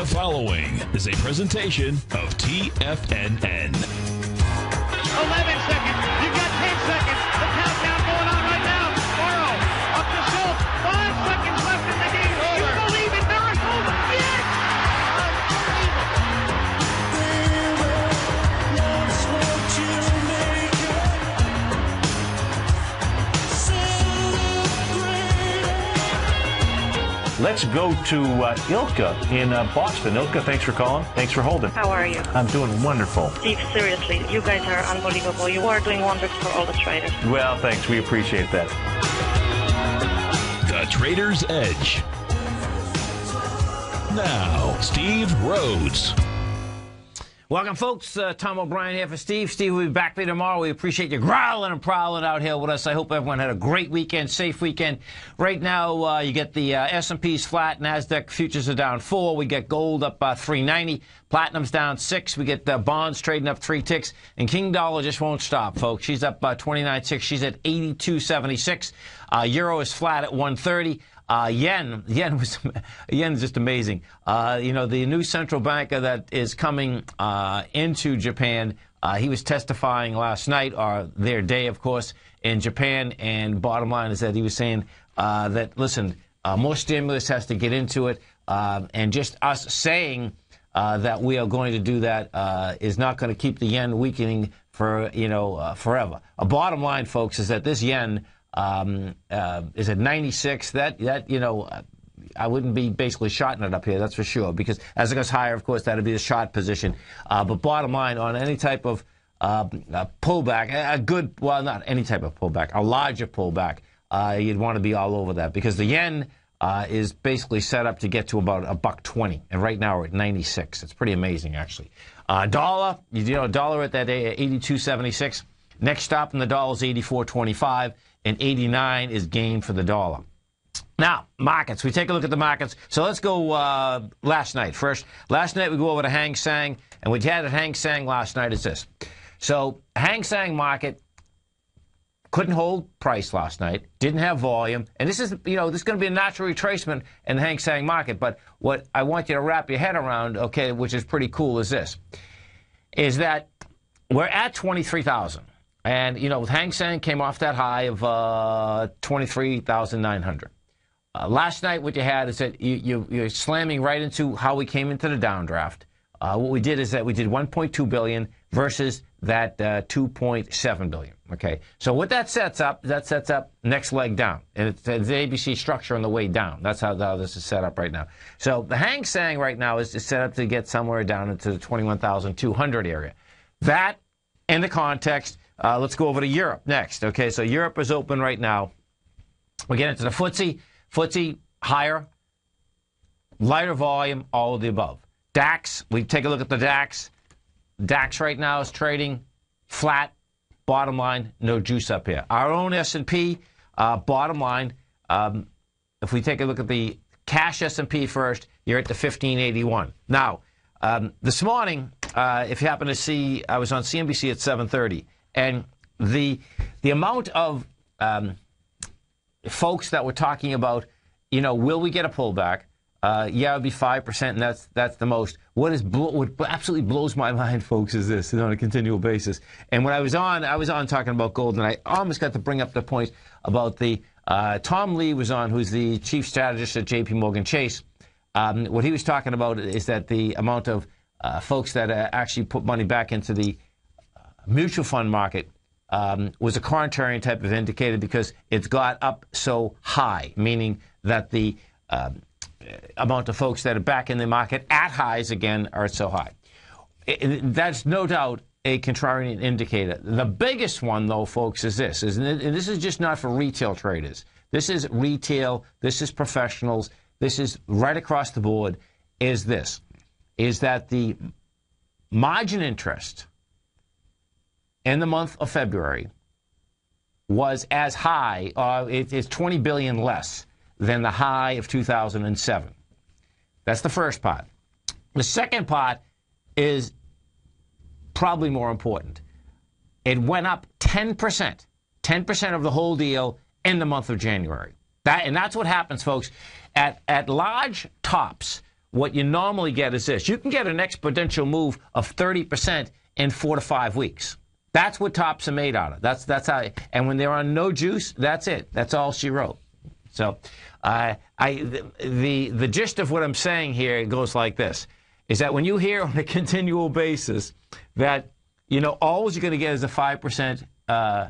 The following is a presentation of TFNN. 11 seconds. You've got 10 seconds. The countdown going on right now. Morrow up to Schultz. 5 seconds left in the game. You believe in miracles? Yes! Let's go to Ilka in Boston. Ilka, thanks for calling. Thanks for holding. How are you? I'm doing wonderful. Steve, seriously, you guys are unbelievable. You are doing wonders for all the traders. Well, thanks. We appreciate that. The Trader's Edge. Now, Steve Rhodes. Welcome, folks. Tom O'Brien here for Steve. Steve will be back there tomorrow. We appreciate you growling and prowling out here with us. I hope everyone had a great weekend, safe weekend. Right now, you get the S&P's flat. NASDAQ futures are down 4. We get gold up 390. Platinum's down 6. We get bonds trading up 3 ticks. And King Dollar just won't stop, folks. She's up 29.6. She's at 82.76. Euro is flat at 130. Yen's just amazing. The new central banker that is coming into Japan, he was testifying last night, or their day, of course, in Japan. And bottom line is that he was saying that, listen, more stimulus has to get into it. And just us saying that we are going to do that is not going to keep the yen weakening for, forever. A bottom line, folks, is that this yen is at 96. I wouldn't be basically shorting it up here, that's for sure, because as it goes higher, of course, that'd be the short position. But bottom line, on any type of pullback, not any type of pullback, a larger pullback, you'd want to be all over that, because the yen is basically set up to get to about $1.20, and right now we're at 96. It's pretty amazing, actually. Dollar, dollar at that 82.76. Next stop in the dollar is 84.25. And 89 is gain for the dollar. Now, markets. We take a look at the markets. So let's go last night. First, last night we go over to Hang Seng. And what you had at Hang Seng last night is this. So Hang Seng market couldn't hold price last night. Didn't have volume. And this is, this is going to be a natural retracement in the Hang Seng market. But what I want you to wrap your head around, okay, which is pretty cool, is this. Is that we're at 23,000. And, Hang Seng came off that high of 23,900. Last night, what you had is that you're slamming right into how we came into the downdraft. What we did is that we did 1.2 billion versus that 2.7 billion. Okay, so what that sets up next leg down, and it's the ABC structure on the way down. That's how this is set up right now. So the Hang Seng right now is set up to get somewhere down into the 21,200 area. That, in the context. Let's go over to Europe next. Okay, so Europe is open right now. We get into the FTSE. FTSE higher, lighter volume, all of the above. DAX, we take a look at the DAX. DAX right now is trading flat. Bottom line, no juice up here. Our own S&P, bottom line, if we take a look at the cash S&P first, you're at the 1581. Now, this morning, if you happen to see, I was on CNBC at 7:30. And the amount of folks that were talking about, will we get a pullback? Yeah, it would be 5%, and that's the most. What absolutely blows my mind, folks, is this, on a continual basis. And when I was on talking about gold, and I almost got to bring up the point about the Tom Lee was on, who's the chief strategist at J.P. Morgan Chase. What he was talking about is that the amount of folks that actually put money back into the mutual fund market was a contrarian type of indicator because it's got up so high, meaning that the amount of folks that are back in the market at highs again are so high. That's no doubt a contrarian indicator. The biggest one, though, folks, is this. And this is just not for retail traders. This is retail. This is professionals. This is right across the board, is this. Is that the margin interest in the month of February was as high, it's 20 billion less than the high of 2007. That's the first part. The second part is probably more important. It went up 10%, 10% of the whole deal in the month of January. And that's what happens, folks. At large tops, what you normally get is this. You can get an exponential move of 30% in 4 to 5 weeks. That's what tops are made out of. That's how. And when they're on no juice, that's it. That's all she wrote. So, the gist of what I'm saying here goes like this: is that when you hear on a continual basis that all you're going to get is a 5%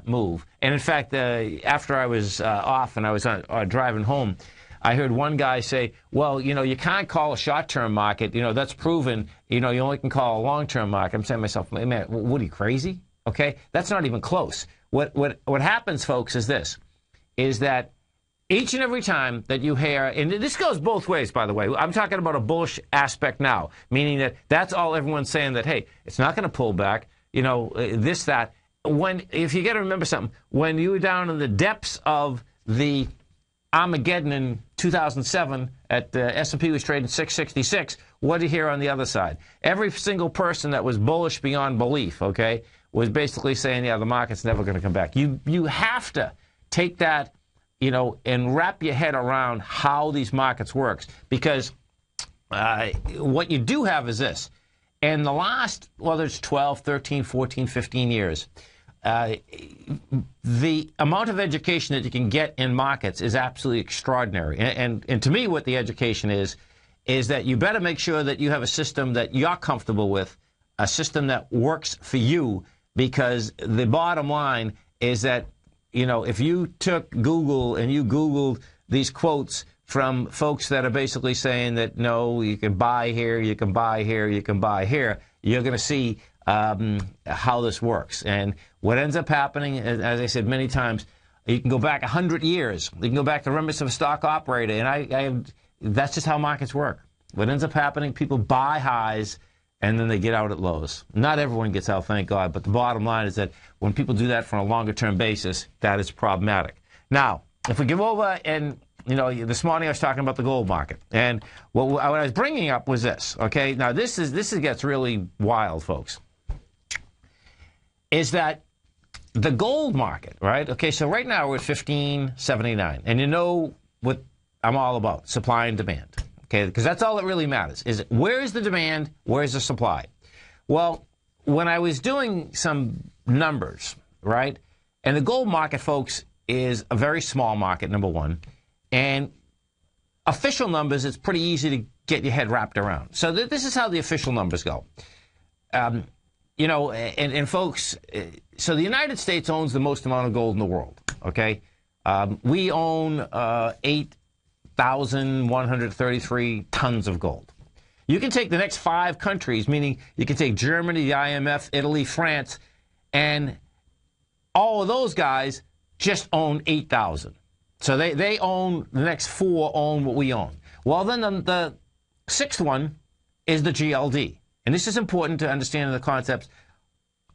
move, and in fact, after I was off and I was driving home, I heard one guy say, well, you can't call a short-term market. That's proven. You only can call a long-term market. I'm saying to myself, man, what are you, crazy? Okay, that's not even close. What happens, folks, is this: is that each and every time that you hear, and this goes both ways, by the way. I'm talking about a bullish aspect now, meaning that's all everyone's saying, that, hey, it's not going to pull back, this, that. If you got to remember something, when you were down in the depths of the Armageddon in 2007, at the S&P was trading 666, what did you hear on the other side? Every single person that was bullish beyond belief, okay, was basically saying, yeah, the market's never going to come back. You have to take that, and wrap your head around how these markets works, because what you do have is this. In the last, whether it's 12, 13, 14, 15 years, the amount of education that you can get in markets is absolutely extraordinary. And to me, what the education is that you better make sure that you have a system that you're comfortable with, a system that works for you, because the bottom line is that, if you took Google and you Googled these quotes from folks that are basically saying that, no, you can buy here, you can buy here, you can buy here, you're going to see how this works. And what ends up happening, as I said many times, you can go back 100 years. You can go back to remembrance of a stock operator, and that's just how markets work. What ends up happening, people buy highs, and then they get out at lows. Not everyone gets out, thank God, but the bottom line is that when people do that for a longer-term basis, that is problematic. Now, if we give over, and, this morning I was talking about the gold market, and what I was bringing up was this, okay? Now, this gets really wild, folks, is that the gold market, right? Okay, so right now we're at 1579, and you know what I'm all about, supply and demand. Okay, because that's all that really matters, is where is the demand, where is the supply? Well, when I was doing some numbers, right, and the gold market, folks, is a very small market, number one, and official numbers, it's pretty easy to get your head wrapped around. So this is how the official numbers go. And folks, so the United States owns the most amount of gold in the world, okay? We own 8,133 tons of gold. You can take the next 5 countries, meaning you can take Germany, the IMF, Italy, France, and all of those guys just own 8,000. So they own, the next 4 own what we own. Well, then the 6th one is the GLD. And this is important to understand the concepts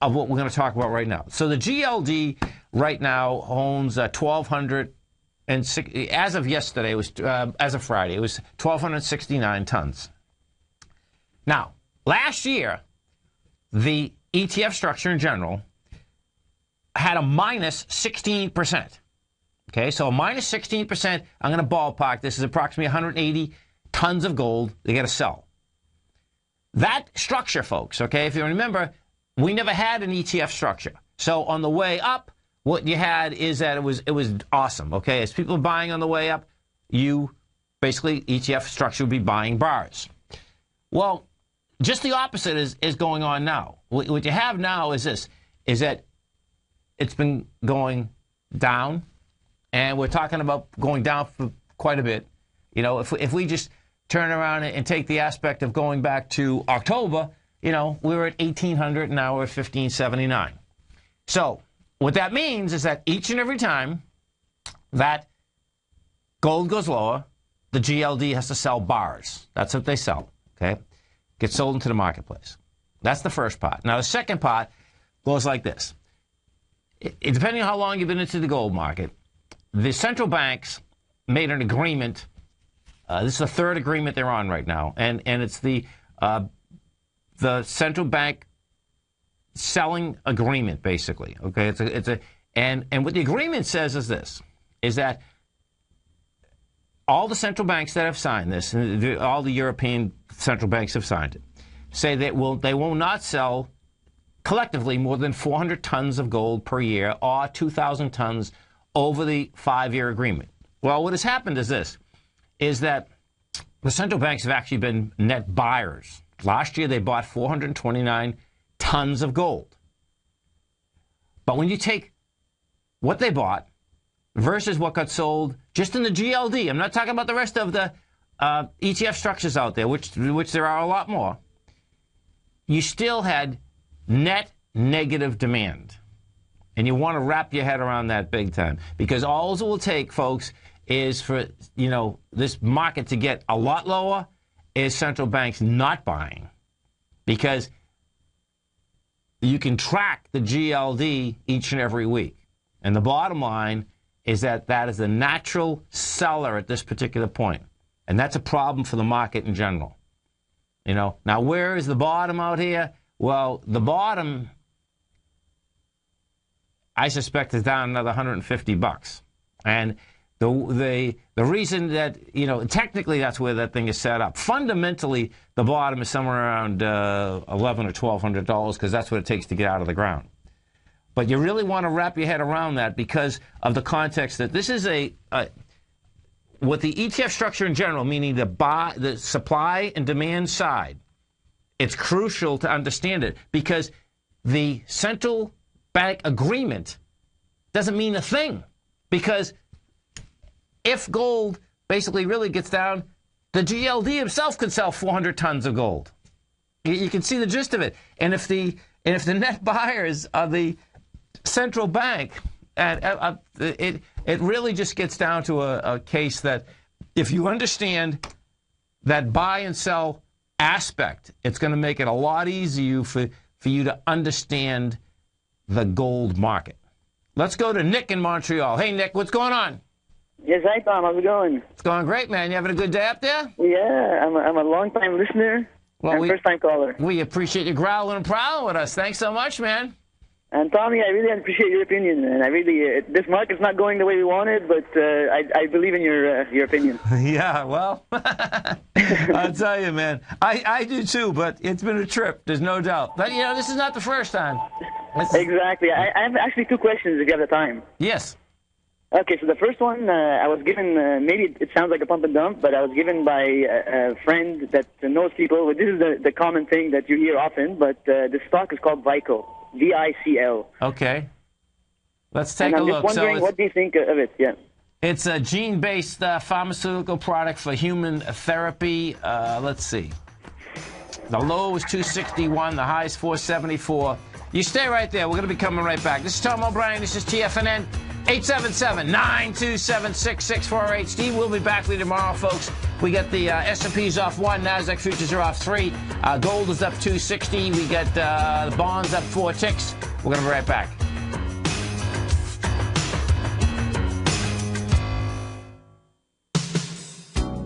of what we're going to talk about right now. So the GLD right now owns 1,200. And as of yesterday, as of Friday, it was 1,269 tons. Now, last year, the ETF structure in general had a minus 16%. Okay, so a minus 16%, I'm going to ballpark, this is approximately 180 tons of gold they got to sell. That structure, folks, okay, if you remember, we never had an ETF structure. So on the way up, what you had is that it was awesome, okay? As people are buying on the way up, you basically, ETF structure would be buying bars. Well, just the opposite is going on now. What you have now is this, is that it's been going down, and we're talking about going down for quite a bit. If we just turn around and take the aspect of going back to October, we were at 1,800, and now we're at 1,579. So what that means is that each and every time that gold goes lower, the GLD has to sell bars. That's what they sell, okay? Gets sold into the marketplace. That's the first part. Now, the second part goes like this. Depending on how long you've been into the gold market, the central banks made an agreement. This is the 3rd agreement they're on right now, and it's the central bank selling agreement, basically. Okay, and what the agreement says is this: is that all the central banks that have signed this, all the European central banks have signed it, say that they will not sell collectively more than 400 tons of gold per year or 2,000 tons over the 5-year agreement. Well, what has happened is this, is that the central banks have actually been net buyers. Last year, they bought 429 tons of gold. But when you take what they bought versus what got sold just in the GLD, I'm not talking about the rest of the ETF structures out there, which there are a lot more, you still had net negative demand. And you want to wrap your head around that big time. Because all it will take, folks, is for, this market to get a lot lower, is central banks not buying. Because you can track the GLD each and every week. And the bottom line is that is the natural seller at this particular point. And that's a problem for the market in general. Now where is the bottom out here? Well, the bottom, I suspect, is down another $150. And the reason that, technically that's where that thing is set up. Fundamentally, the bottom is somewhere around $1,100 or $1,200 because that's what it takes to get out of the ground. But you really want to wrap your head around that because of the context that this is with the ETF structure in general, meaning the supply and demand side, it's crucial to understand it because the central bank agreement doesn't mean a thing. Because if gold basically really gets down, the GLD himself could sell 400 tons of gold. You can see the gist of it. And if the net buyers are the central bank, and it really just gets down to a case that if you understand that buy and sell aspect, it's going to make it a lot easier for you to understand the gold market. Let's go to Nick in Montreal. Hey, Nick, what's going on? Yes, hi, Tom. How's it going? It's going great, man. You having a good day up there? Yeah, I'm a long-time listener and first-time caller. We appreciate you growling and prowling with us. Thanks so much, man. And Tommy, I really appreciate your opinion, and I really this market's not going the way we wanted, but I believe in your opinion. Yeah, well, I'll tell you, man, I do too, but it's been a trip. There's no doubt. But this is not the first time. Exactly. I have actually 2 questions if you have the time. Yes. Okay, so the first one, I was given, maybe it sounds like a pump and dump, but I was given by a friend that knows people. This is the common thing that you hear often, but the stock is called Vical. VICL. Okay. Let's take a look. And I'm just wondering, what do you think of it? Yeah. It's a gene-based pharmaceutical product for human therapy. Let's see. The low is 261. The high is 474. You stay right there. We're going to be coming right back. This is Tom O'Brien. This is TFNN. 877-927-6648. Steve, we'll be back with you tomorrow, folks. We got the S&P's off 1, NASDAQ futures are off 3. Gold is up 260. We got the bonds up 4 ticks. We're going to be right back.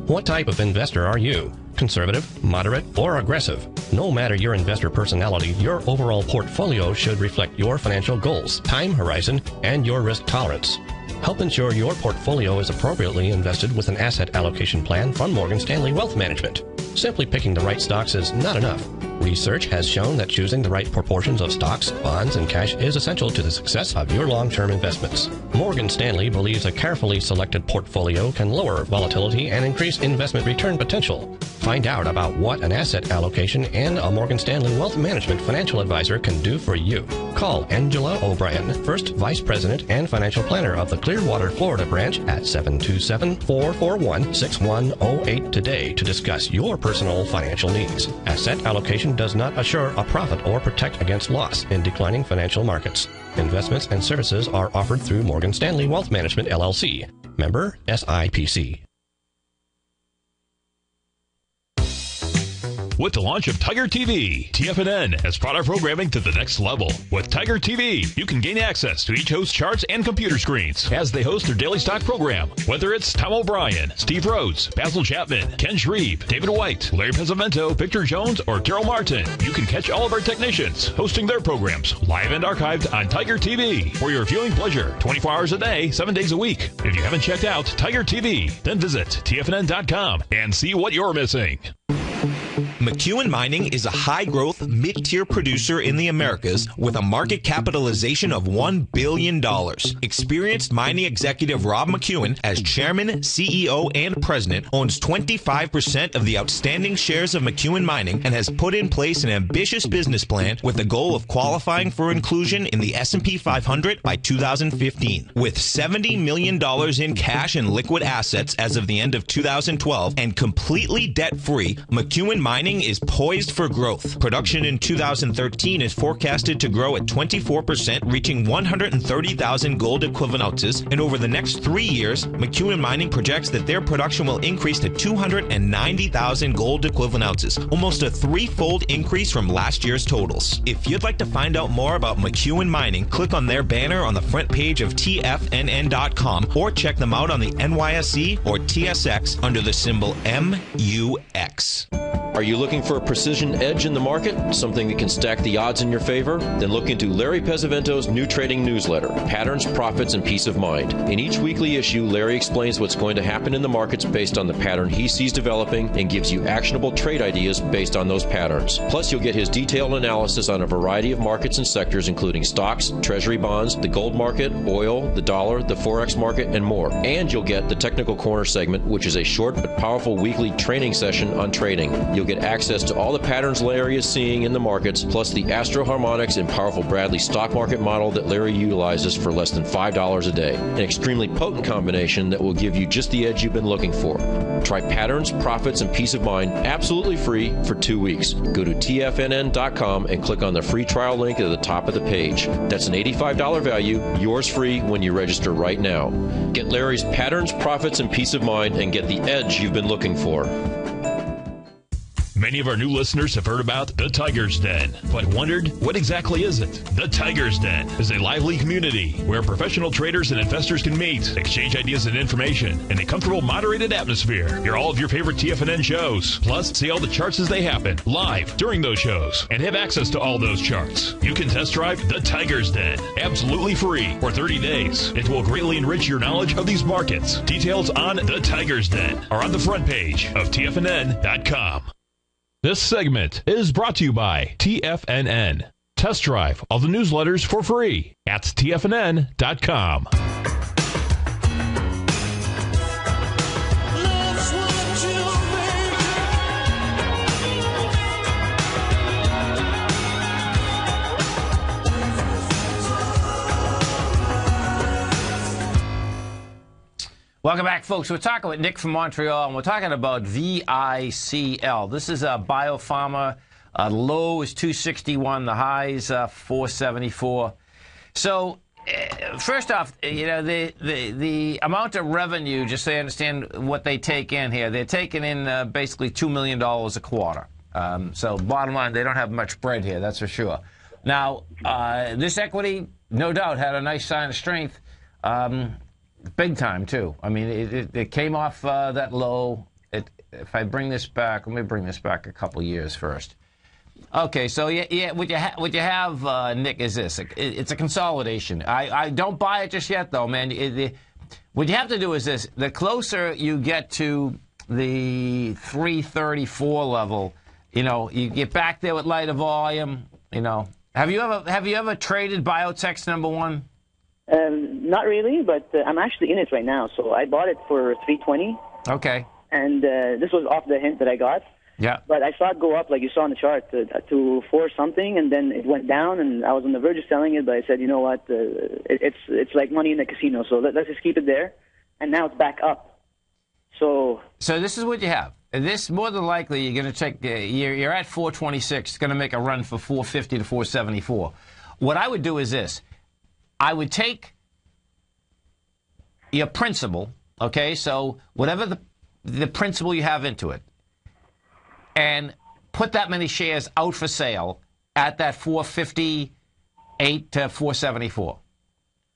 What type of investor are you? Conservative, moderate, or aggressive? No matter your investor personality, your overall portfolio should reflect your financial goals, time horizon, and your risk tolerance. Help ensure your portfolio is appropriately invested with an asset allocation plan from Morgan Stanley Wealth Management. Simply picking the right stocks is not enough. Research has shown that choosing the right proportions of stocks, bonds, and cash is essential to the success of your long-term investments. Morgan Stanley believes a carefully selected portfolio can lower volatility and increase investment return potential. Find out about what an asset allocation and a Morgan Stanley Wealth Management financial advisor can do for you. Call Angela O'Brien, First Vice President and Financial Planner of the Clearwater, Florida branch at 727-441-6108 today to discuss your personal financial needs. Asset allocation does not assure a profit or protect against loss in declining financial markets. Investments and services are offered through Morgan Stanley Wealth Management, LLC. Member SIPC. with the launch of TigerTV. TFNN has brought our programming to the next level. With TigerTV, you can gain access to each host's charts and computer screens as they host their daily stock program. Whether it's Tom O'Brien, Steve Rhodes, Basil Chapman, Ken Shreve, David White, Larry Pesavento, Victor Jones, or Daryl Martin, you can catch all of our technicians hosting their programs live and archived on TigerTV for your viewing pleasure 24 hours a day, 7 days a week. If you haven't checked out TigerTV, then visit TFNN.com and see what you're missing. McEwen Mining is a high-growth, mid-tier producer in the Americas with a market capitalization of $1 billion. Experienced mining executive Rob McEwen, as chairman, CEO, and president, owns 25% of the outstanding shares of McEwen Mining and has put in place an ambitious business plan with the goal of qualifying for inclusion in the S&P 500 by 2015. With $70 million in cash and liquid assets as of the end of 2012 and completely debt-free, McEwen Mining is poised for growth. Production in 2013 is forecasted to grow at 24%, reaching 130,000 gold equivalent ounces. And over the next 3 years, McEwen Mining projects that their production will increase to 290,000 gold equivalent ounces, almost a threefold increase from last year's totals. If you'd like to find out more about McEwen Mining, click on their banner on the front page of TFNN.com or check them out on the NYSE or TSX under the symbol MUX. Are you looking for a precision edge in the market? Something that can stack the odds in your favor? Then look into Larry Pesavento's new trading newsletter, Patterns, Profits, and Peace of Mind. In each weekly issue, Larry explains what's going to happen in the markets based on the pattern he sees developing and gives you actionable trade ideas based on those patterns. Plus, you'll get his detailed analysis on a variety of markets and sectors, including stocks, treasury bonds, the gold market, oil, the dollar, the forex market, and more. And you'll get the Technical Corner segment, which is a short but powerful weekly training session on trading. You'll get access to all the patterns Larry is seeing in the markets, plus the Astro Harmonics and powerful Bradley stock market model that Larry utilizes for less than $5 a day. An extremely potent combination that will give you just the edge you've been looking for. Try Patterns, Profits, and Peace of Mind absolutely free for 2 weeks. Go to TFNN.com and click on the free trial link at the top of the page. That's an $85 value, yours free when you register right now. Get Larry's Patterns, Profits, and Peace of Mind and get the edge you've been looking for. Many of our new listeners have heard about the Tiger's Den, but wondered, what exactly is it? The Tiger's Den is a lively community where professional traders and investors can meet, exchange ideas and information in a comfortable, moderated atmosphere. Hear all of your favorite TFNN shows, plus see all the charts as they happen, live during those shows, and have access to all those charts. You can test drive the Tiger's Den, absolutely free, for 30 days. It will greatly enrich your knowledge of these markets. Details on the Tiger's Den are on the front page of TFNN.com. This segment is brought to you by TFNN. Test drive all the newsletters for free at TFNN.com. Welcome back, folks. We're talking with Nick from Montreal, and we're talking about VICL. This is a biopharma. The low is 261. The high is 474. So, first off, you know, the amount of revenue, just so you understand what they take in here, they're taking in basically $2 million a quarter. So, bottom line, they don't have much bread here, that's for sure. Now, this equity, no doubt, had a nice sign of strength. Big time, too. I mean, it came off that low. If I bring this back, let me bring this back a couple years first. Okay, so yeah, what you have, Nick, is this. It's a consolidation. I don't buy it just yet, though, man. What you have to do is this. The closer you get to the 334 level, you know, you get back there with lighter volume, you know. Have you ever traded Biotech's number one? Not really, but I'm actually in it right now. So I bought it for $320. Okay. And this was off the hint that I got. Yeah. But I saw it go up, like you saw on the chart, to 4 something, and then it went down, and I was on the verge of selling it, but I said, you know what, it's like money in the casino, so let's just keep it there. And now it's back up. So this is what you have. This, more than likely, you're going to take, you're at 426, it's going to make a run for 450 to 474. What I would do is this. I would take your principal, okay, so whatever the principal you have into it, and put that many shares out for sale at that 458 to 474,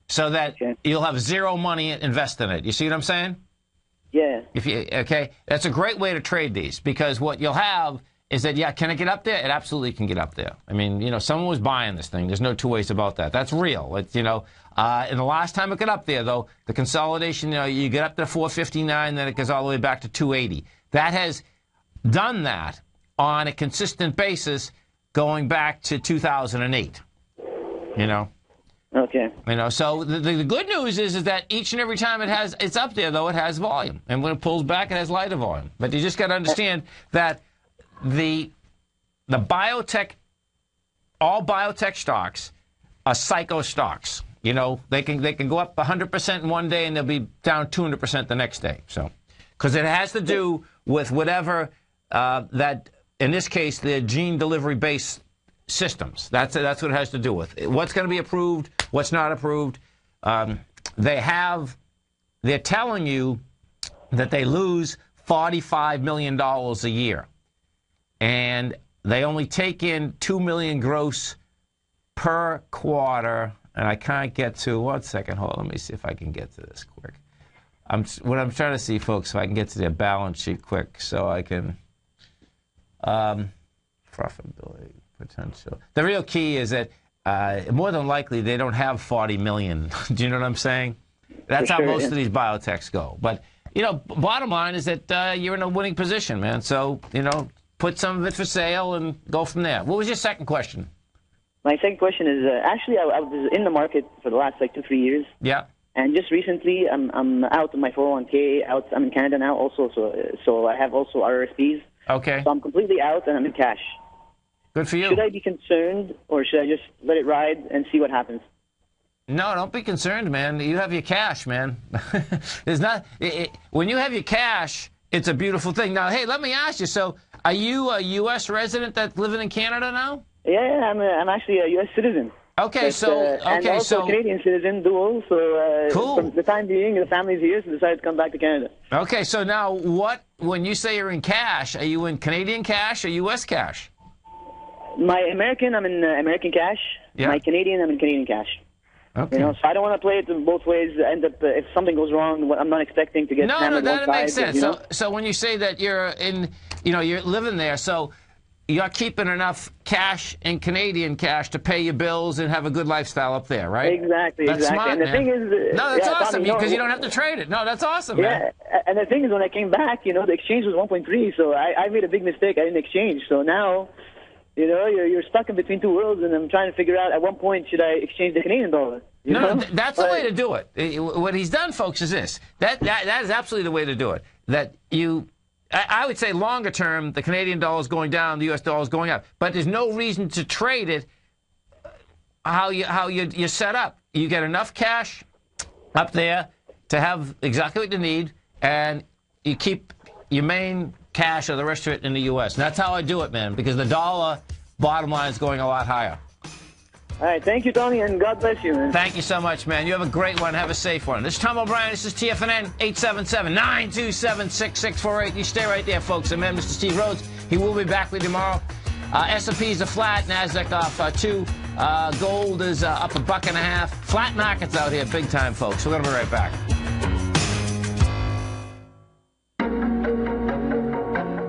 so that you'll have zero money invested in it. You see what I'm saying? Yeah. Okay, that's a great way to trade these, because what you'll have is that, yeah, can it get up there? It absolutely can get up there. I mean, you know, someone was buying this thing. There's no two ways about that. That's real. It's, you know, and the last time it got up there, though, the consolidation, you know, you get up to 459, then it goes all the way back to 280. That has done that on a consistent basis going back to 2008, you know. Okay. You know, so the good news is that each and every time it's up there, though, it has volume. And when it pulls back, it has lighter volume. But you just got to understand that the biotech, all biotech stocks are psycho stocks. You know, they can go up 100% in one day and they'll be down 200% the next day. So, because it has to do with whatever that, in this case, the gene delivery based systems. That's what it has to do with. What's going to be approved, what's not approved. They're telling you that they lose $45 million a year. And they only take in $2 million gross per quarter. And I can't get to, one second, hold on, let me see if I can get to this quick. What I'm trying to see, folks, if I can get to their balance sheet quick so I can, profitability potential. The real key is that more than likely they don't have 40 million. Do you know what I'm saying? That's how most of these biotechs go. But, you know, bottom line is that you're in a winning position, man. So, you know, put some of it for sale and go from there. What was your second question? My second question is, actually, I was in the market for the last, 2-3 years. Yeah. And just recently, I'm out of my 401k. I'm in Canada now also, so I have also RRSPs. Okay. So I'm completely out, and I'm in cash. Good for you. Should I be concerned, or should I just let it ride and see what happens? No, don't be concerned, man. You have your cash, man. There's not when you have your cash, it's a beautiful thing. Now, hey, let me ask you. So, are you a U.S. resident that's living in Canada now? Yeah, I'm actually a U.S. citizen. Okay, and also a Canadian citizen, dual. So, cool. For the time being, the family's here, so decided to come back to Canada. Okay, so now when you say you're in cash, are you in Canadian cash or U.S. cash? My American, I'm in American cash. Yeah. My Canadian, I'm in Canadian cash. Okay. You know, so I don't want to play it both ways. End up if something goes wrong, I'm not expecting to get hammered one side. That makes sense. You know? So when you say that you're in, you know, you're living there, so you're keeping enough cash in Canadian cash to pay your bills and have a good lifestyle up there, right? Exactly. That's smart, and the man. thing is, no, that's awesome Tommy, because you don't have to trade it. No, that's awesome, man. Yeah, and the thing is, when I came back, you know, the exchange was 1.3, so I made a big mistake. I didn't exchange, so now, you know, you're stuck in between two worlds, and I'm trying to figure out at one point should I exchange the Canadian dollar. No, that's the way to do it. What he's done, folks, is this. That is absolutely the way to do it. That I would say longer term, the Canadian dollar is going down, the U.S. dollar is going up. But there's no reason to trade it how you're set up. You get enough cash up there to have exactly what you need, and you keep your main cash or the rest of it in the U.S. And that's how I do it, man, because the dollar, bottom line, is going a lot higher. All right, thank you, Tony, and God bless you, man. Thank you so much, man. You have a great one. Have a safe one. This is Tom O'Brien. This is TFNN, 877-927-6648. You stay right there, folks. I'm Mr. Steve Rhodes. He will be back with you tomorrow. S&P's are flat. NASDAQ off 2. Gold is up $1.50. Flat markets out here big time, folks. We're going to be right back.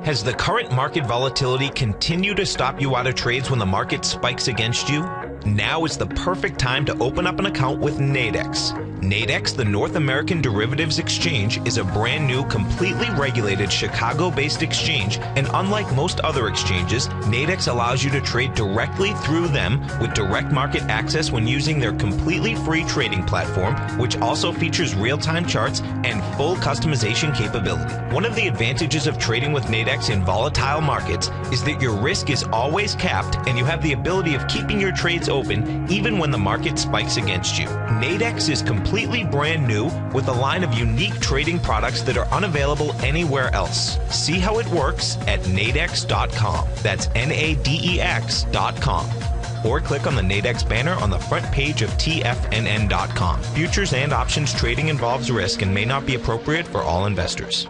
Has the current market volatility continued to stop you out of trades when the market spikes against you? Now is the perfect time to open up an account with Nadex. Nadex, the North American Derivatives Exchange, is a brand new, completely regulated Chicago-based exchange, and unlike most other exchanges, Nadex allows you to trade directly through them with direct market access when using their completely free trading platform, which also features real-time charts and full customization capability. One of the advantages of trading with Nadex in volatile markets is that your risk is always capped and you have the ability of keeping your trades open even when the market spikes against you. Nadex is completely brand new with a line of unique trading products that are unavailable anywhere else. See how it works at nadex.com. That's NADEX.com. Or click on the Nadex banner on the front page of TFNN.com. Futures and options trading involves risk and may not be appropriate for all investors.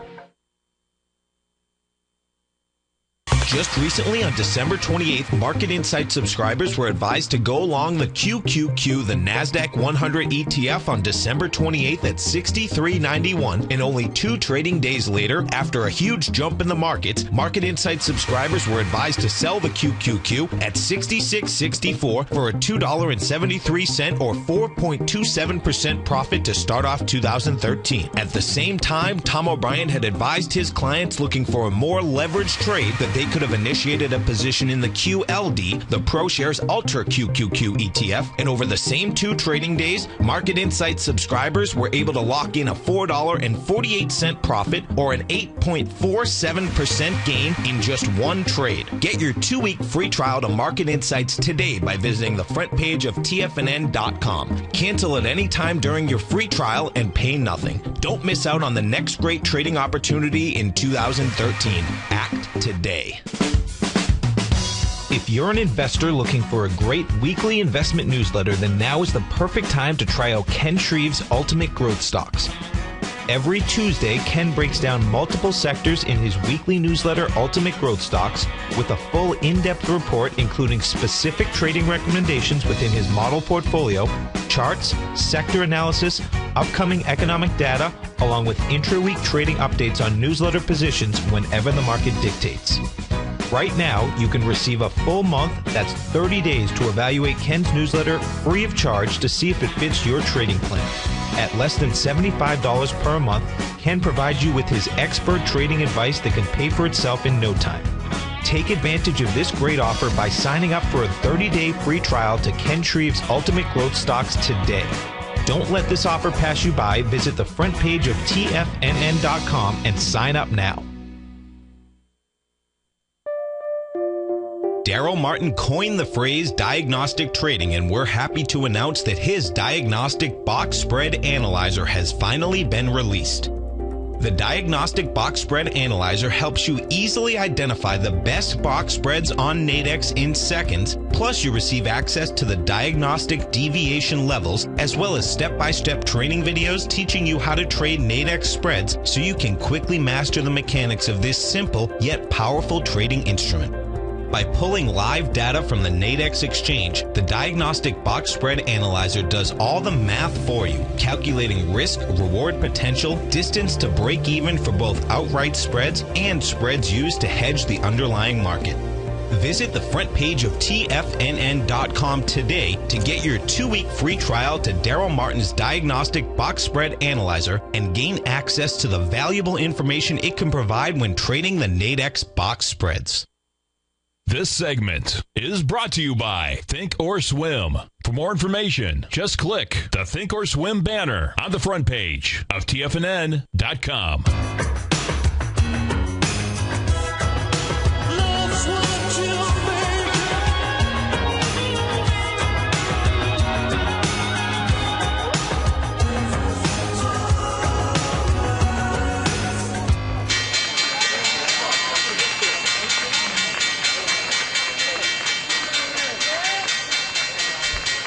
Just recently, on December 28th, Market Insight subscribers were advised to go long the QQQ, the NASDAQ 100 ETF, on December 28th at $63.91, and only 2 trading days later, after a huge jump in the markets, Market Insight subscribers were advised to sell the QQQ at $66.64 for a $2.73 or 4.27% profit to start off 2013. At the same time, Tom O'Brien had advised his clients looking for a more leveraged trade that they could have initiated a position in the QLD, the ProShares Ultra QQQ ETF, and over the same 2 trading days, Market Insight subscribers were able to lock in a $4.48 profit or an 8.47% gain in just 1 trade. Get your 2-week free trial to Market Insights today by visiting the front page of TFNN.com. Cancel at any time during your free trial and pay nothing. Don't miss out on the next great trading opportunity in 2013. Act today. If you're an investor looking for a great weekly investment newsletter, then now is the perfect time to try out Ken Shreve's Ultimate Growth Stocks. Every Tuesday, Ken breaks down multiple sectors in his weekly newsletter, Ultimate Growth Stocks, with a full in-depth report including specific trading recommendations within his model portfolio, charts, sector analysis, upcoming economic data, along with intra-week trading updates on newsletter positions whenever the market dictates. Right now, you can receive a full month, that's 30 days, to evaluate Ken's newsletter free of charge to see if it fits your trading plan. At less than $75 per month, Ken provides you with his expert trading advice that can pay for itself in no time. Take advantage of this great offer by signing up for a 30-day free trial to Ken Shreve's Ultimate Growth Stocks today. Don't let this offer pass you by. Visit the front page of TFNN.com and sign up now. Daryl Martin coined the phrase diagnostic trading, and we're happy to announce that his diagnostic box spread analyzer has finally been released. The Diagnostic Box Spread Analyzer helps you easily identify the best box spreads on Nadex in seconds, plus you receive access to the diagnostic deviation levels, as well as step-by-step training videos teaching you how to trade Nadex spreads so you can quickly master the mechanics of this simple yet powerful trading instrument. By pulling live data from the Nadex exchange, the Diagnostic Box Spread Analyzer does all the math for you, calculating risk, reward potential, distance to break even for both outright spreads and spreads used to hedge the underlying market. Visit the front page of TFNN.com today to get your 2-week free trial to Daryl Martin's Diagnostic Box Spread Analyzer and gain access to the valuable information it can provide when trading the Nadex box spreads. This segment is brought to you by Think or Swim. For more information, just click the Think or Swim banner on the front page of TFNN.com.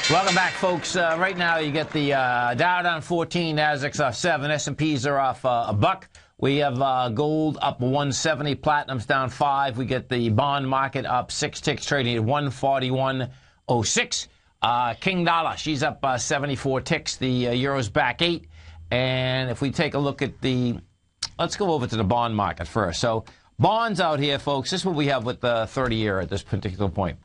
Welcome back, folks. Right now, you get the Dow down 14, Nasdaq's off 7, S&Ps are off a buck. We have gold up 170, platinum's down 5. We get the bond market up 6 ticks, trading at 141.06. King dollar, she's up 74 ticks. The euro's back 8. And if we take a look at let's go over to the bond market first. So bonds out here, folks, this is what we have with the 30-year at this particular point.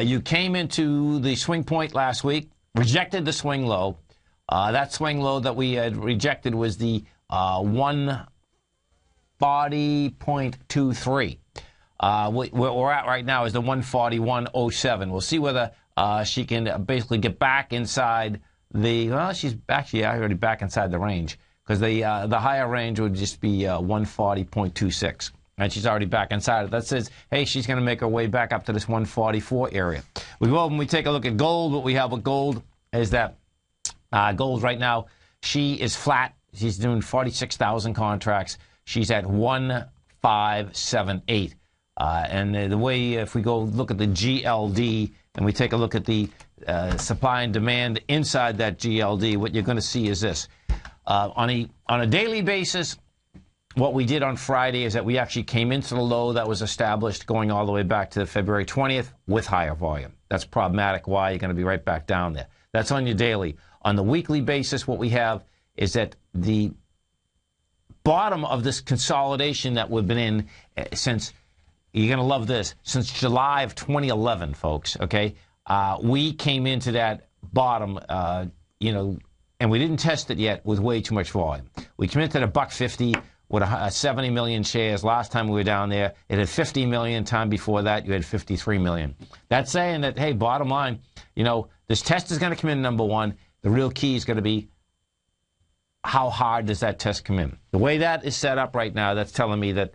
You came into the swing point last week, rejected the swing low. That swing low that we had rejected was the 140.23. Where we're at right now is the 141.07. We'll see whether she can basically get back inside she's actually already back inside the range, because the higher range would just be 140.26. And she's already back inside it. That says, hey, she's going to make her way back up to this 144 area. When we take a look at gold, what we have with gold is that gold right now, she is flat. She's doing 46,000 contracts. She's at 1,578. And the way, if we go look at the GLD and we take a look at the supply and demand inside that GLD, what you're going to see is this. On a daily basis, what we did on Friday is that we actually came into the low that was established going all the way back to February 20th with higher volume. That's problematic. Why? You're going to be right back down there. That's on your daily. On the weekly basis, what we have is that the bottom of this consolidation that we've been in since, you're going to love this, since July of 2011, folks, okay? We came into that bottom, and we didn't test it yet with way too much volume. We came into the $1.50 with 70 million shares. Last time we were down there, it had 50 million. Time before that, you had 53 million. That's saying that, hey, bottom line, this test is going to come in number one. The real key is going to be how hard does that test come in. The way that is set up right now, that's telling me that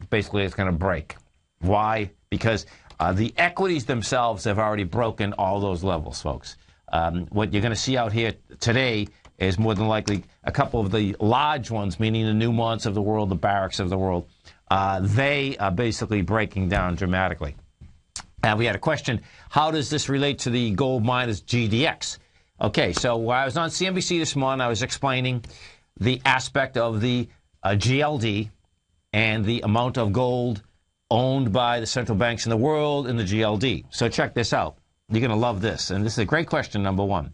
basically it's going to break. Why? Because the equities themselves have already broken all those levels, folks. What you're going to see out here today is more than likely a couple of the large ones, meaning the Newmonts of the world, the Barracks of the world, they are basically breaking down dramatically. We had a question, how does this relate to the gold miners GDX? Okay, so while I was on CNBC this morning, I was explaining the aspect of the GLD and the amount of gold owned by the central banks in the world in the GLD. So check this out. You're going to love this, and this is a great question, number one.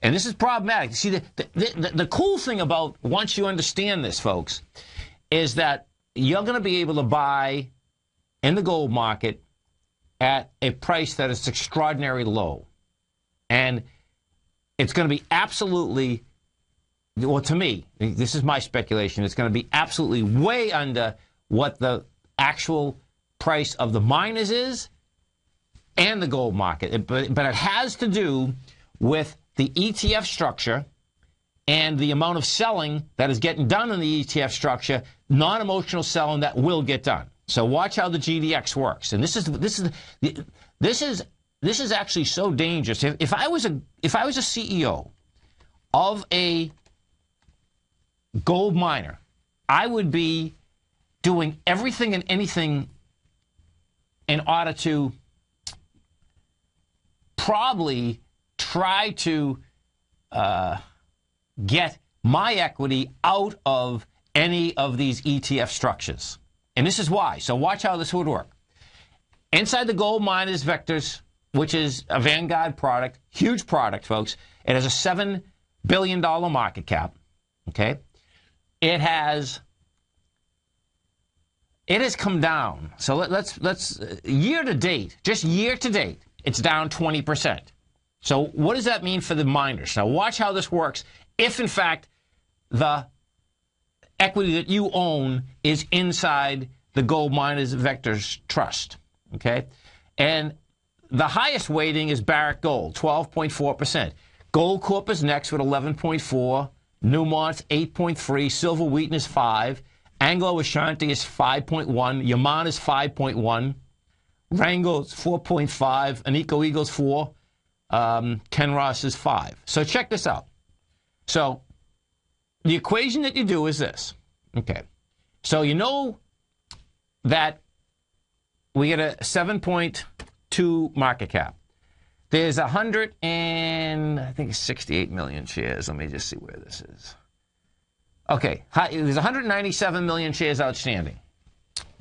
And this is problematic. See, the cool thing about once you understand this, folks, is that you're going to be able to buy in the gold market at a price that is extraordinarily low. And it's going to be absolutely, well, to me, this is my speculation, it's going to be absolutely way under what the actual price of the miners is and the gold market. But it has to do with the ETF structure and the amount of selling that is getting done in the ETF structure, non-emotional selling that will get done. So watch how the GDX works. And this is actually so dangerous. If I was a CEO of a gold miner, I would be doing everything and anything in order to probably try to get my equity out of any of these ETF structures. And this is why. So watch how this would work. Inside the gold miners vectors, which is a Vanguard product, huge product, folks. It has a $7 billion market cap, okay? It has come down. So let's year to date, just year to date, it's down 20%. So what does that mean for the miners? Now watch how this works if, in fact, the equity that you own is inside the gold miners vectors trust, okay? And the highest weighting is Barrick Gold, 12.4%. Gold Corp is next with 11.4%. Newmont's 8.3%. Silver Wheaton is 5%. Anglo Ashanti is 5.1%. Yamana is 5.1%. Rango is 4.5%. Anico Eagle's 4%. Kenross is 5%. So check this out. So the equation that you do is this. Okay. So you know that we get a 7.2 market cap. There's 68 million shares. Let me just see where this is. Okay, there's 197 million shares outstanding.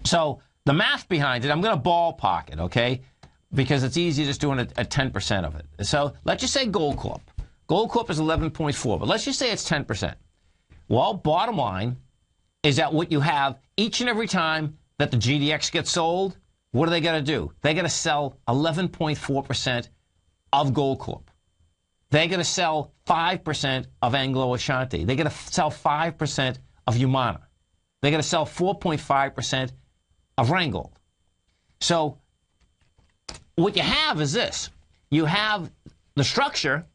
So the math behind it, I'm going to ballpark it, okay, because it's easy just doing a 10% of it. So let's just say Gold Corp. Gold Corp is 11.4, but let's just say it's 10%. Well, bottom line is that what you have each and every time that the GDX gets sold, what are they going to do? They're going to sell 11.4% of Gold Corp. They're going to sell 5% of Anglo Ashanti. They're going to sell 5% of Yamana. They're going to sell 4.5% of Rheingold. So what you have is this. You have the structure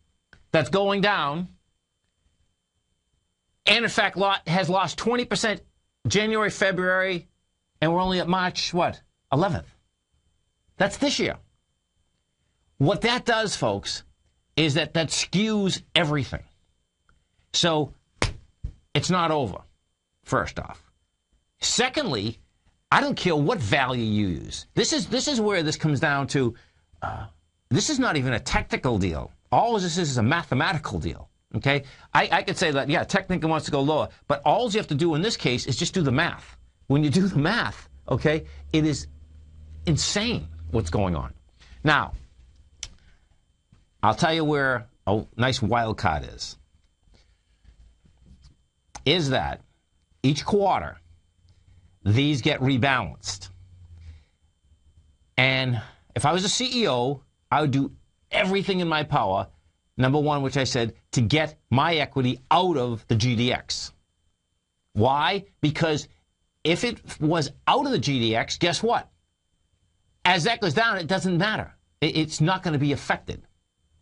that's going down and, in fact, has lost 20% January, February, and we're only at March, what, 11th. That's this year. What that does, folks, is that skews everything. So it's not over, first off. Secondly, I don't care what value you use. This is where this comes down to, this is not even a technical deal. All of this is a mathematical deal, Okay? I could say that, yeah, technically wants to go lower, but all you have to do in this case is just do the math. When you do the math, okay, it is insane what's going on. Now, I'll tell you where a nice wild card is that each quarter, these get rebalanced. And if I was a CEO, I would do everything in my power, number one, which I said, to get my equity out of the GDX. Why? Because if it was out of the GDX, guess what? As that goes down, it doesn't matter. It's not going to be affected.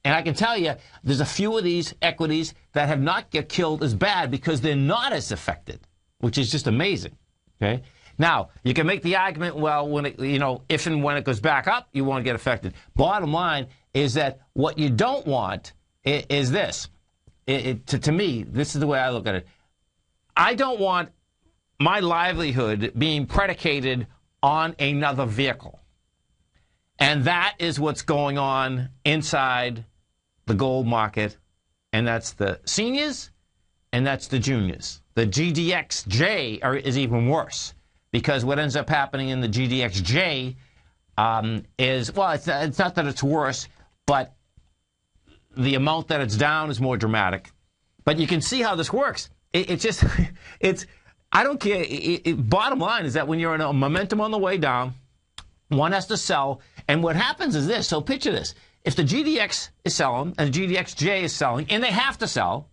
And I can tell you, there's a few of these equities that have not get killed as bad because they're not as affected, which is just amazing. Okay. Now, you can make the argument, well, when it, if and when it goes back up, you won't get affected. Bottom line is that what you don't want is this. To me, this is the way I look at it. I don't want my livelihood being predicated on another vehicle. And that is what's going on inside the gold market, and that's the seniors, and that's the juniors. The GDXJ is even worse, because what ends up happening in the GDXJ is, well, it's not that it's worse, but the amount that it's down is more dramatic. But you can see how this works. I don't care. Bottom line is that when you're in a momentum on the way down, one has to sell, and what happens is this. So picture this. If the GDX is selling and the GDXJ is selling, and they have to sell,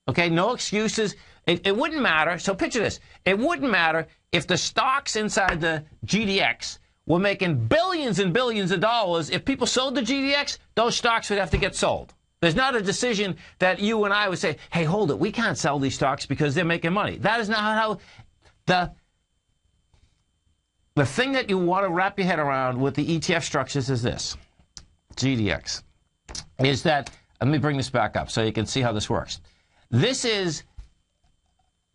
okay, no excuses, it wouldn't matter. So picture this. It wouldn't matter if the stocks inside the GDX were making billions and billions of dollars. If people sold the GDX, those stocks would have to get sold. There's not a decision that you and I would say, hey, hold it, we can't sell these stocks because they're making money. That is not how the thing that you want to wrap your head around with the ETF structures is this, GDX, is that, let me bring this back up so you can see how this works. This is,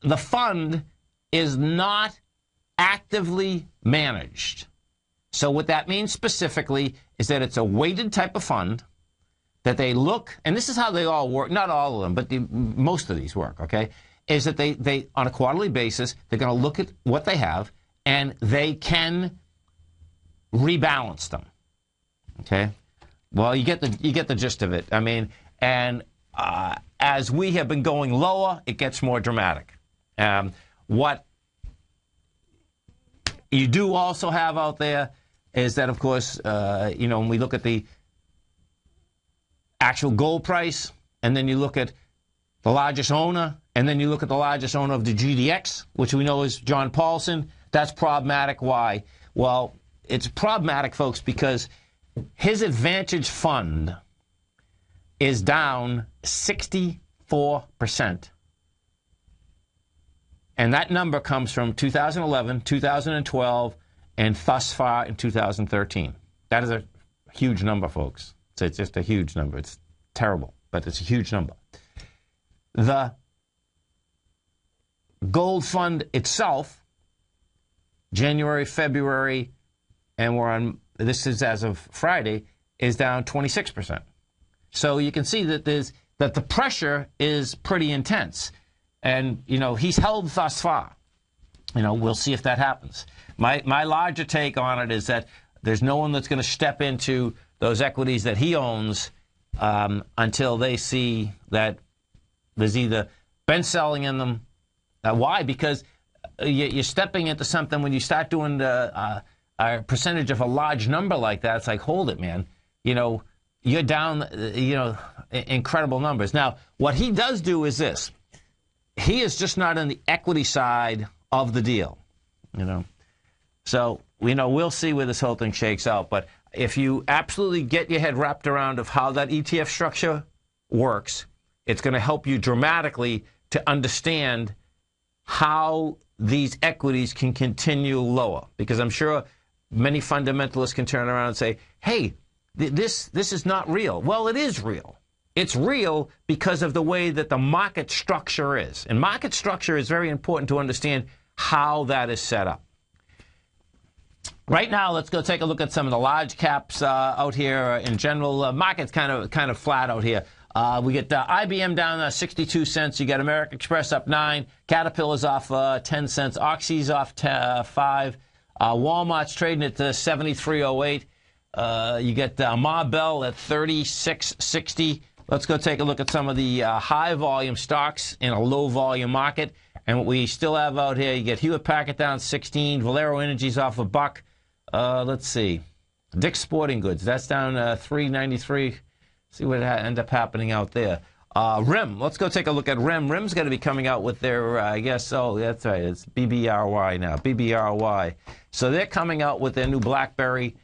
the fund is not actively managed. So what that means specifically is that it's a weighted type of fund that they look, and this is how they all work, not all of them, but most of these work, okay, is that they on a quarterly basis, they're going to look at what they have, and they can rebalance them, okay? Well, you get the gist of it. I mean, and as we have been going lower, it gets more dramatic. What you do also have out there is that, of course, when we look at the actual gold price, and then you look at the largest owner, and then you look at the largest owner of the GDX, which we know is John Paulson. That's problematic. Why? Well, it's problematic, folks, because his Advantage fund is down 64%. And that number comes from 2011, 2012, and thus far in 2013. That is a huge number, folks. So it's just a huge number. It's terrible, but it's a huge number. The gold fund itself, January, February, and we're on, this is as of Friday, is down 26%. So you can see that that the pressure is pretty intense. And, he's held thus far. We'll see if that happens. My larger take on it is that there's no one that's going to step into those equities that he owns until they see that there's either been selling in them. Why? Because you're stepping into something when you start doing a percentage of a large number like that. It's like, hold it, man. You're down, incredible numbers. Now, what he does do is this. He is just not on the equity side of the deal, So, we'll see where this whole thing shakes out. But if you absolutely get your head wrapped around of how that ETF structure works, it's going to help you dramatically to understand how these equities can continue lower. Because I'm sure many fundamentalists can turn around and say, hey, this is not real. Well, it is real. It's real because of the way that the market structure is. And market structure is very important to understand how that is set up. Right now, let's go take a look at some of the large caps out here. In general, market's kind of flat out here. We get IBM down 62 cents. You got American Express up 9. Caterpillar's off 10 cents. Oxy's off 5. Walmart's trading at 73.08. You get Ma Bell at 36.60. Let's go take a look at some of the high volume stocks in a low volume market. And what we still have out here, you get Hewlett Packard down 16. Valero Energy's off $1. Let's see. Dick's Sporting Goods, that's down 3.93. See what end up happening out there. RIM, let's go take a look at RIM. RIM's going to be coming out with their, I guess, oh, that's right, it's BBRY now, BBRY. So they're coming out with their new BlackBerry.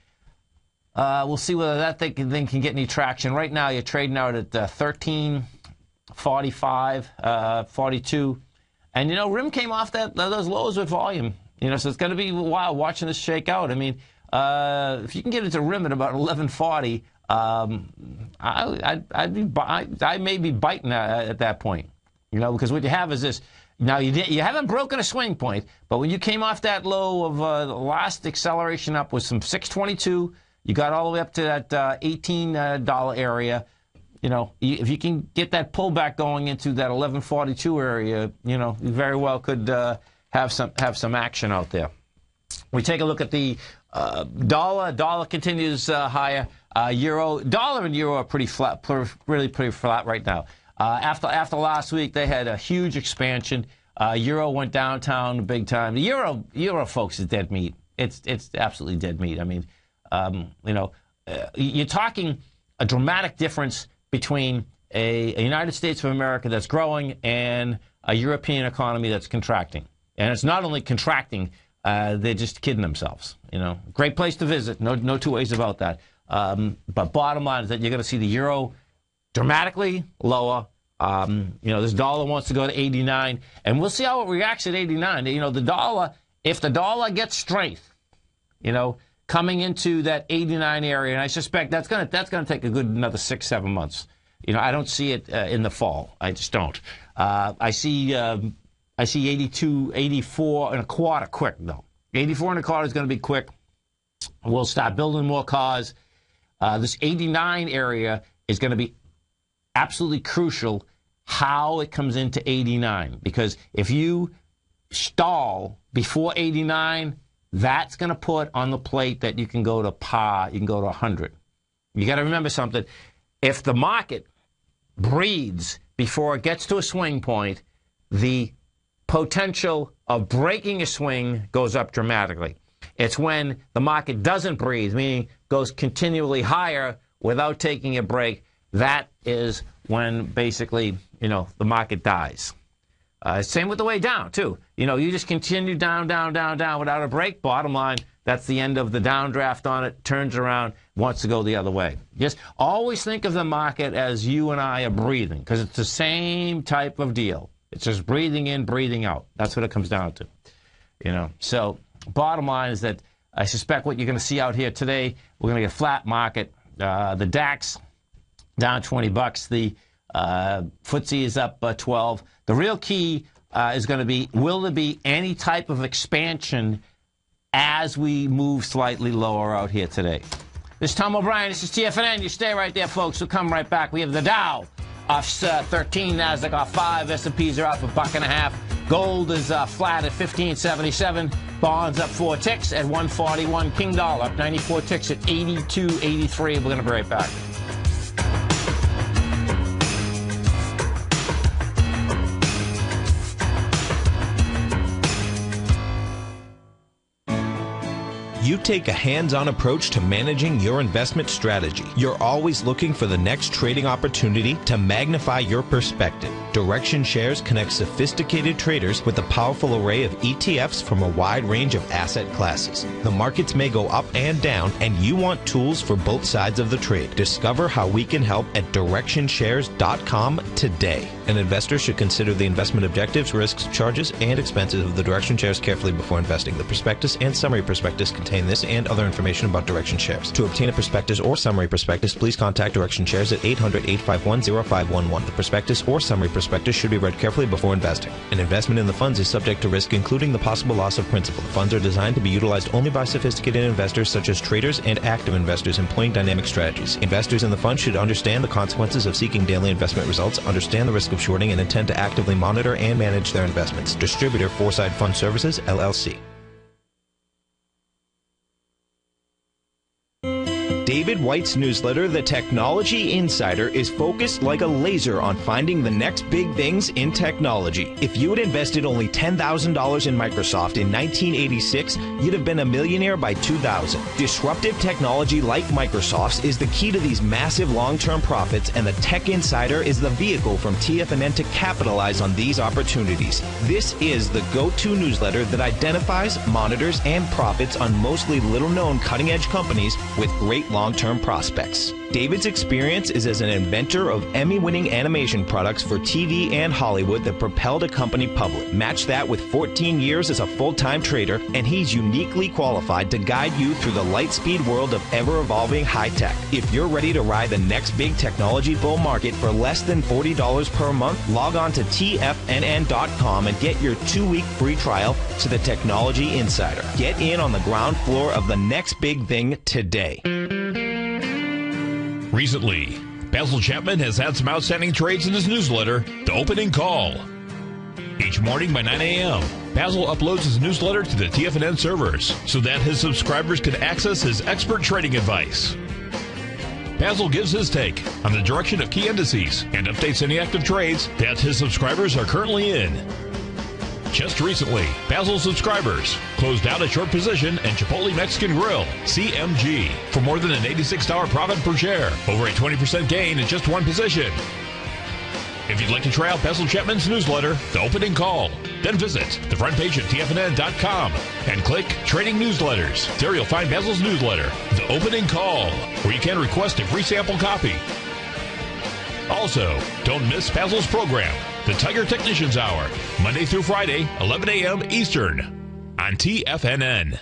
We'll see whether that thing can get any traction. Right now, you're trading out at 13.45, 42. And, you know, RIM came off those lows with volume. You know, so it's going to be wild watching this shake out. I mean, if you can get into RIM at about 11.40, I may be biting at that point, you know, because what you have is this. Now, you haven't broken a swing point, but when you came off that low of the last acceleration up was some 622, you got all the way up to that $18 area. You know, if you can get that pullback going into that 1142 area, you know, you very well could have some action out there. We take a look at the dollar. Dollar continues higher. Dollar and euro are pretty flat, really pretty flat right now. After last week, they had a huge expansion. Euro went downtown big time. The euro, folks, is dead meat. It's absolutely dead meat. I mean, you know, you're talking a dramatic difference between a United States of America that's growing and a European economy that's contracting. And it's not only contracting, they're just kidding themselves. You know, great place to visit. No two ways about that. But bottom line is that you're going to see the euro dramatically lower. You know, this dollar wants to go to 89, and we'll see how it reacts at 89. You know, the dollar, if the dollar gets strength, you know, coming into that 89 area, and I suspect that's going to take a good another 6-7 months. You know, I don't see it in the fall. I just don't. I see 82, 84 and a quarter quick though. 84 and a quarter is going to be quick. We'll start building more cars. This 89 area is going to be absolutely crucial how it comes into 89, because if you stall before 89, that's going to put on the plate that you can go to par, you can go to 100. You got to remember something. If the market breathes before it gets to a swing point, the potential of breaking a swing goes up dramatically. It's when the market doesn't breathe, meaning goes continually higher without taking a break, that is when basically, you know, the market dies. Same with the way down, too. You know, you just continue down, down, down, down without a break. Bottom line, that's the end of the downdraft on it. Turns around, wants to go the other way. Just always think of the market as you and I are breathing, because it's the same type of deal. It's just breathing in, breathing out. That's what it comes down to. You know, so bottom line is that I suspect what you're going to see out here today, we're going to get a flat market. The DAX down $20. The FTSE is up 12. The real key is going to be, will there be any type of expansion as we move slightly lower out here today? This is Tom O'Brien. This is TFNN. You stay right there, folks. We'll come right back. We have the Dow off 13, NASDAQ off 5, S&Ps are up $1.50. Gold is flat at 15.77. Bonds up 4 ticks at 141. King Dollar up 94 ticks at 82.83. We're going to be right back. You take a hands-on approach to managing your investment strategy. You're always looking for the next trading opportunity to magnify your perspective. Direction Shares connects sophisticated traders with a powerful array of ETFs from a wide range of asset classes. The markets may go up and down, and you want tools for both sides of the trade. Discover how we can help at DirectionShares.com today. An investor should consider the investment objectives, risks, charges, and expenses of the Direction Shares carefully before investing. The prospectus and summary prospectus contain explain this and other information about Direction Shares. To obtain a prospectus or summary prospectus, please contact Direction Shares at 800-851-0511. The prospectus or summary prospectus should be read carefully before investing. An investment in the funds is subject to risk, including the possible loss of principal. The funds are designed to be utilized only by sophisticated investors such as traders and active investors employing dynamic strategies. Investors in the fund should understand the consequences of seeking daily investment results, understand the risk of shorting, and intend to actively monitor and manage their investments. Distributor Foreside Fund Services, LLC. David White's newsletter, The Technology Insider, is focused like a laser on finding the next big things in technology. If you had invested only $10,000 in Microsoft in 1986, you'd have been a millionaire by 2000. Disruptive technology like Microsoft's is the key to these massive long-term profits, and the Tech Insider is the vehicle from TFNN to capitalize on these opportunities. This is the go-to newsletter that identifies, monitors, and profits on mostly little-known cutting-edge companies with great long-term prospects. David's experience is as an inventor of Emmy-winning animation products for TV and Hollywood that propelled a company public. Match that with 14 years as a full-time trader, and he's uniquely qualified to guide you through the light-speed world of ever-evolving high-tech. If you're ready to ride the next big technology bull market for less than $40 per month, log on to TFNN.com and get your 2-week free trial to the Technology Insider. Get in on the ground floor of the next big thing today. Recently, Basil Chapman has had some outstanding trades in his newsletter, The Opening Call. Each morning by 9 a.m., Basil uploads his newsletter to the TFNN servers so that his subscribers can access his expert trading advice. Basil gives his take on the direction of key indices and updates any active trades that his subscribers are currently in. Just recently, Basil subscribers closed out a short position in Chipotle Mexican Grill, CMG, for more than an $86 profit per share, over a 20% gain in just one position. If you'd like to try out Basil Chapman's newsletter, The Opening Call, then visit the front page of TFNN.com and click Trading Newsletters. There you'll find Basil's newsletter, The Opening Call, where you can request a free sample copy. Also, don't miss Basil's program, The Tiger Technicians Hour, Monday through Friday, 11 a.m. Eastern, on TFNN.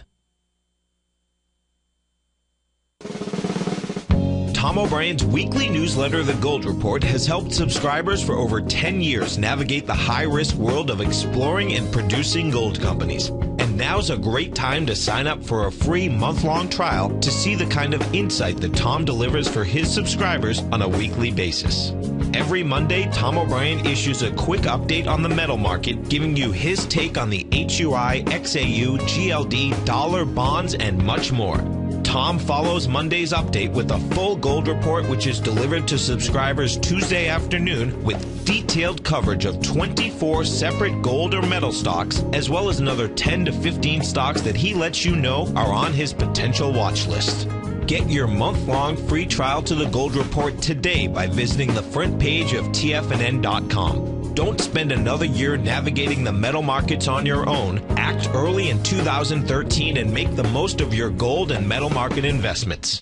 Tom O'Brien's weekly newsletter, The Gold Report, has helped subscribers for over 10 years navigate the high-risk world of exploring and producing gold companies. And now's a great time to sign up for a free month-long trial to see the kind of insight that Tom delivers for his subscribers on a weekly basis. Every Monday, Tom O'Brien issues a quick update on the metal market, giving you his take on the HUI, XAU, GLD, dollar, bonds, and much more. Tom follows Monday's update with a full gold report, which is delivered to subscribers Tuesday afternoon with detailed coverage of 24 separate gold or metal stocks, as well as another 10 to 15 stocks that he lets you know are on his potential watch list. Get your month-long free trial to the Gold Report today by visiting the front page of TFNN.com. Don't spend another year navigating the metal markets on your own. Act early in 2013 and make the most of your gold and metal market investments.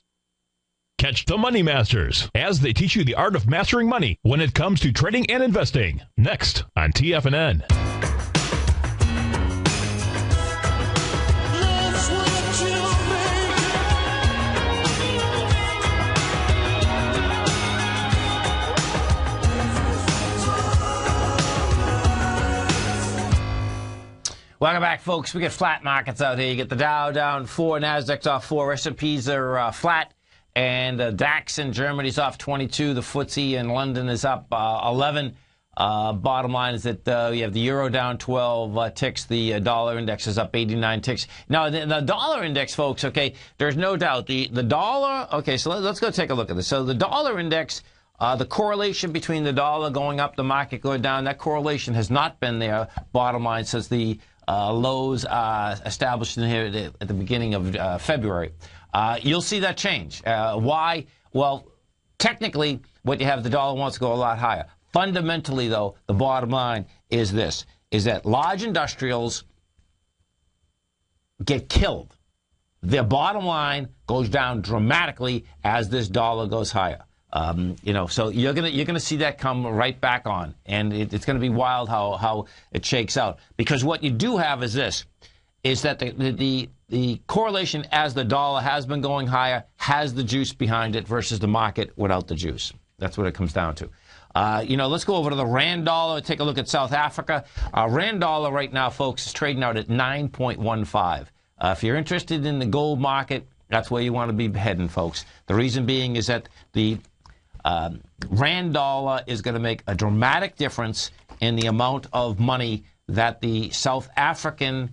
Catch the Money Masters as they teach you the art of mastering money when it comes to trading and investing. Next on TFNN. Welcome back, folks. We get flat markets out here. You get the Dow down 4, Nasdaq's off 4, S&Ps are flat, and DAX in Germany's off 22. The FTSE in London is up 11. Bottom line is that you have the euro down 12 ticks. The dollar index is up 89 ticks. Now, the dollar index, folks, okay, there's no doubt. The dollar, okay, so let's go take a look at this. So the dollar index, the correlation between the dollar going up, the market going down, that correlation has not been there, bottom line, since the lows established in here at the beginning of February. You'll see that change. Why? Well, technically, what you have, the dollar wants to go a lot higher. Fundamentally, though, the bottom line is this, is that large industrials get killed. Their bottom line goes down dramatically as this dollar goes higher. So you're gonna see that come right back on, and it's gonna be wild how it shakes out. Because what you do have is this, is that the the correlation as the dollar has been going higher has the juice behind it versus the market without the juice. That's what it comes down to. Let's go over to the Rand dollar, take a look at South Africa. Rand dollar right now, folks, is trading out at 9.15. If you're interested in the gold market, that's where you want to be heading, folks. The reason being is that the Rand dollar is going to make a dramatic difference in the amount of money that the South African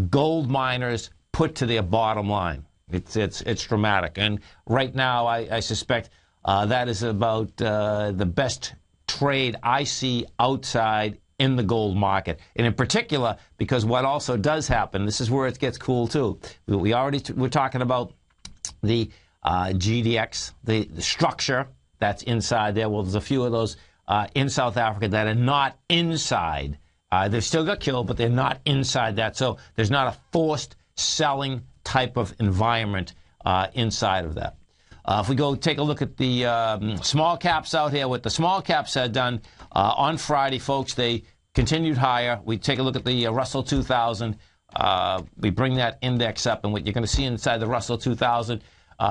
gold miners put to their bottom line. It's dramatic. And right now, I suspect that is about the best trade I see outside in the gold market. And in particular, because what also does happen, this is where it gets cool too. We're talking about the GDX, the structure that's inside there. Well, there's a few of those in South Africa that are not inside. They've still got killed, but they're not inside that. So there's not a forced selling type of environment inside of that. If we go take a look at the small caps out here, what the small caps had done on Friday, folks, they continued higher. We take a look at the Russell 2000. We bring that index up, and what you're going to see inside the Russell 2000,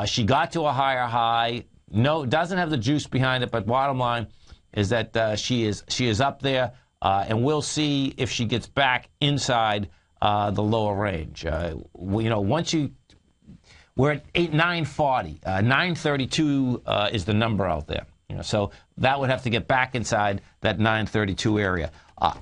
she got to a higher high. No, doesn't have the juice behind it, but bottom line is that she is up there, and we'll see if she gets back inside the lower range. Once we're at 940, 932 is the number out there. So that would have to get back inside that 932 area.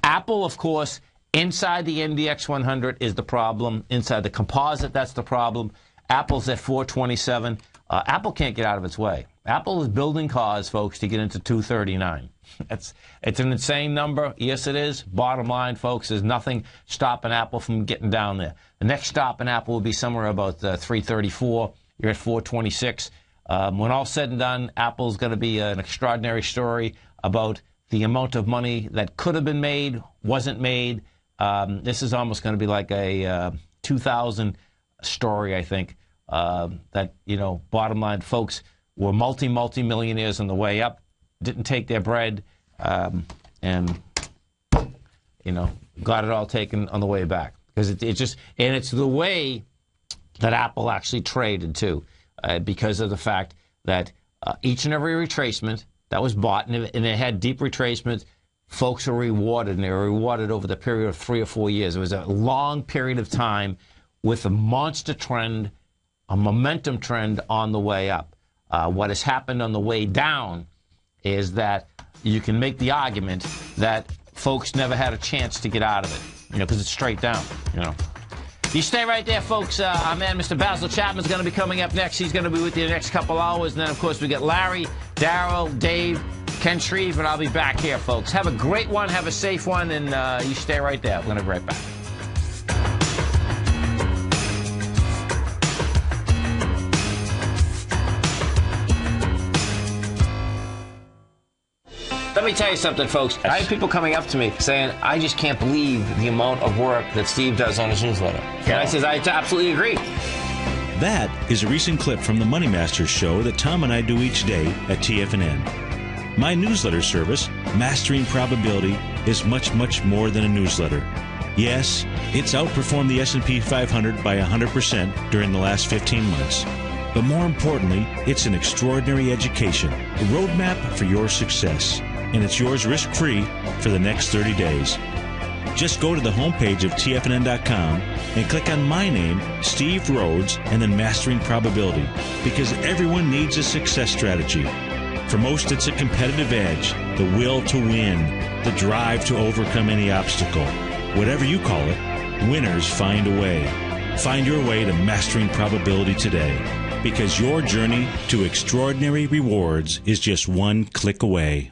Apple, of course, inside the NDX 100 is the problem. Inside the composite, that's the problem. Apple's at 427. Apple can't get out of its way. Apple is building cars, folks, to get into 239. It's an insane number. Yes, it is. Bottom line, folks, there's nothing stopping Apple from getting down there. The next stop in Apple will be somewhere about 334. You're at 426. When all said and done, Apple's going to be an extraordinary story about the amount of money that could have been made, wasn't made. This is almost going to be like a 2000 story, I think. Bottom line, folks were multi-millionaires on the way up, didn't take their bread, and got it all taken on the way back. Because it's the way that Apple actually traded too, because of the fact that each and every retracement that was bought, and it had deep retracements, folks were rewarded, and they were rewarded over the period of 3 or 4 years. It was a long period of time with a monster trend, a momentum trend on the way up. What has happened on the way down is that you can make the argument that folks never had a chance to get out of it, because it's straight down, You stay right there, folks. Our man, Mr. Basil Chapman, is going to be coming up next. He's going to be with you the next couple hours. And then, of course, we got Larry, Daryl, Dave, Ken Shreve, and I'll be back here, folks. Have a great one. Have a safe one. And you stay right there. We're going to be right back. Let me tell you something, folks. I have people coming up to me saying, I just can't believe the amount of work that Steve does on his newsletter. And I says, I absolutely agree. That is a recent clip from the Money Masters show that Tom and I do each day at TFNN. My newsletter service, Mastering Probability, is much, much more than a newsletter. Yes, it's outperformed the S&P 500 by 100% during the last 15 months. But more importantly, it's an extraordinary education, a roadmap for your success. And it's yours risk-free for the next 30 days. Just go to the homepage of TFNN.com and click on my name, Steve Rhodes, and then Mastering Probability, because everyone needs a success strategy. For most, it's a competitive edge, the will to win, the drive to overcome any obstacle. Whatever you call it, winners find a way. Find your way to Mastering Probability today, because your journey to extraordinary rewards is just one click away.